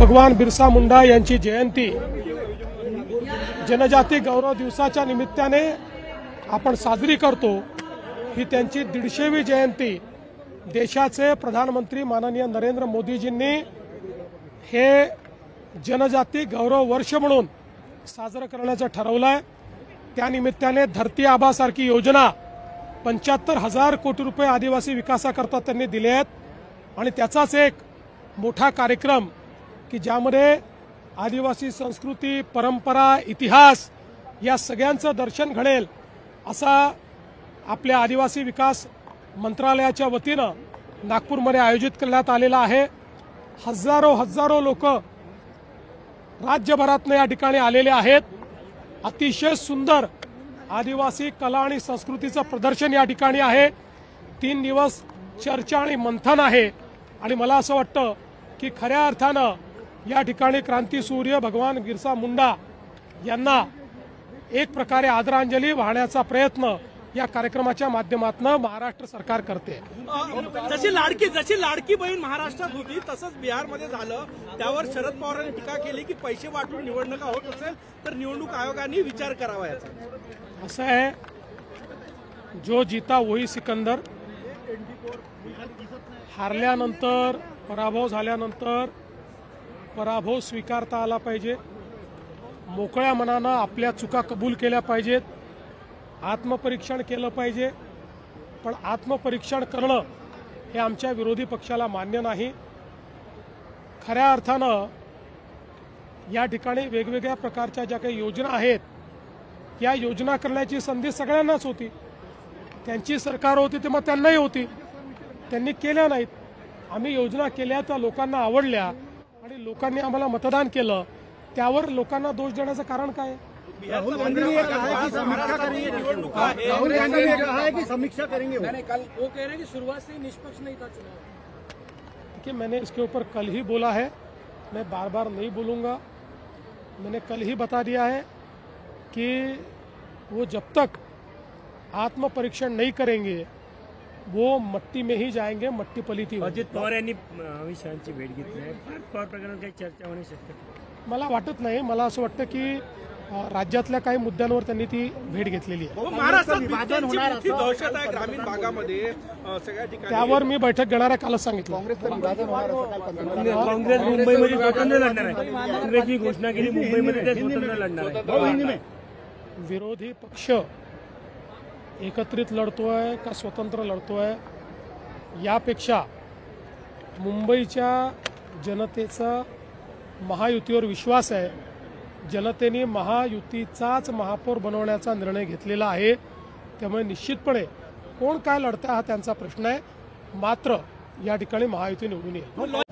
भगवान बिरसा मुंडा यांची जयंती जनजाती गौरव दिवसाच्या निमित्ताने आपण साजरी करतो। ही त्यांची 150वी जयंती देशाचे प्रधानमंत्री माननीय नरेंद्र मोदीजींनी हे जनजाती गौरव वर्ष म्हणून साजरं करण्याचं ठरवलंय। त्या निमित्ताने धरती आबासारखी योजना 75,000 कोटी रुपये आदिवासी विकासाकरता त्यांनी दिले आहेत आणि त्याचाच एक मोठा कार्यक्रम की ज्यामध्ये आदिवासी संस्कृती, परंपरा, इतिहास या सगळ्यांचं दर्शन घडेल असा आपल्या आदिवासी विकास मंत्रालयाच्या वतीनं नागपूरमध्ये आयोजित करण्यात आलेला आहे। हजारो लोक राज्यभरातून या ठिकाणी आलेले आहेत। अतिशय सुंदर आदिवासी कला आणि संस्कृतीचं प्रदर्शन या ठिकाणी आहे। 3 दिवस चर्चा आणि मंथन आहे आणि मला असं वाटतं की खऱ्या अर्थानं या ठिकाणी क्रांतीसूर्य भगवान बिरसा मुंडा यांना एक प्रकारे आदरांजली वाहण्याचा प्रयत्न या कार्यक्रमाच्या माध्यमातून महाराष्ट्र सरकार करते। जशी लाडकी बहीण महाराष्ट्रात होती तसंच बिहारमध्ये झालं, त्यावर शरद पवारांनी टीका केली की पैसे वाटून निवडणुका होत असेल तर निवडणूक आयोगाने विचार करावा याचा। असं आहे, जो जीता वही सिकंदर। हारल्यानंतर, पराभव झाल्यानंतर पराभव स्वीकारता आला पाहिजे। मोकळ्या मनानं आपल्या चुका कबूल केल्या पाहिजेत। आत्मपरीक्षण केलं पाहिजे, पण आत्मपरीक्षण करणं हे आमच्या विरोधी पक्षाला मान्य नाही। खऱ्या अर्थानं या ठिकाणी वेगवेगळ्या प्रकारच्या ज्या काही योजना आहेत या योजना करण्याची संधी सगळ्यांनाच होती। त्यांची सरकार होती तेव्हा त्यांनाही होती, त्यांनी केल्या नाहीत। आम्ही योजना केल्या, त्या लोकांना आवडल्या आणि लोकांनी आम्हाला मतदान केलं, त्यावर लोकांना दोष देण्याचं कारण काय? राहुल गांधी ने कहा कि समीक्षा करेंगे, राहुल गांधी ने कहा है कि समीक्षा करेंगे। कल वो कह रहे हैं कि शुरुआत से निष्पक्ष नहीं था चुनाव। देखिए, मैंने इसके ऊपर कल ही बोला है, मैं बार बार नहीं बोलूँगा। मैंने कल ही बता दिया है कि वो जब तक आत्मपरीक्षण नहीं करेंगे वो मट्टी में ही जाएंगे, मट्टी पलीती होगी। अजित पवार यांनी अमित शहांची भेट घेतली आहे, पवार प्रकरणात काही चर्चा होणे शक्य आहे? मला वाटत नाही। मला असं वाटतं की राज्यातल्या काही मुद्द्यांवर त्यांनी ती भेट घेतलेली आहे। महाराष्ट्रात विभाजन होणार अशी दहशत आहे ग्रामीण भागामध्ये सगळ्या ठिकाणी, त्यावर मी बैठक घेणार आहे, कालच सांगितलं। काँग्रेस मुंबईमध्ये स्वतंत्र लढणार आहे, काँग्रेसची घोषणा केली मुंबईमध्ये ते स्वतंत्र लढणार आहे। विरोधी पक्ष एकत्रित लढतोय का स्वतंत्र लढतोय यापेक्षा मुंबईच्या जनतेचा महायुतीवर विश्वास आहे। जनतेने महायुतीचाच महापौर बनवण्याचा निर्णय घेतलेला आहे, त्यामुळे निश्चितपणे कोण काय लढतं हा त्यांचा प्रश्न आहे, मात्र या ठिकाणी महायुती निवडून येईल।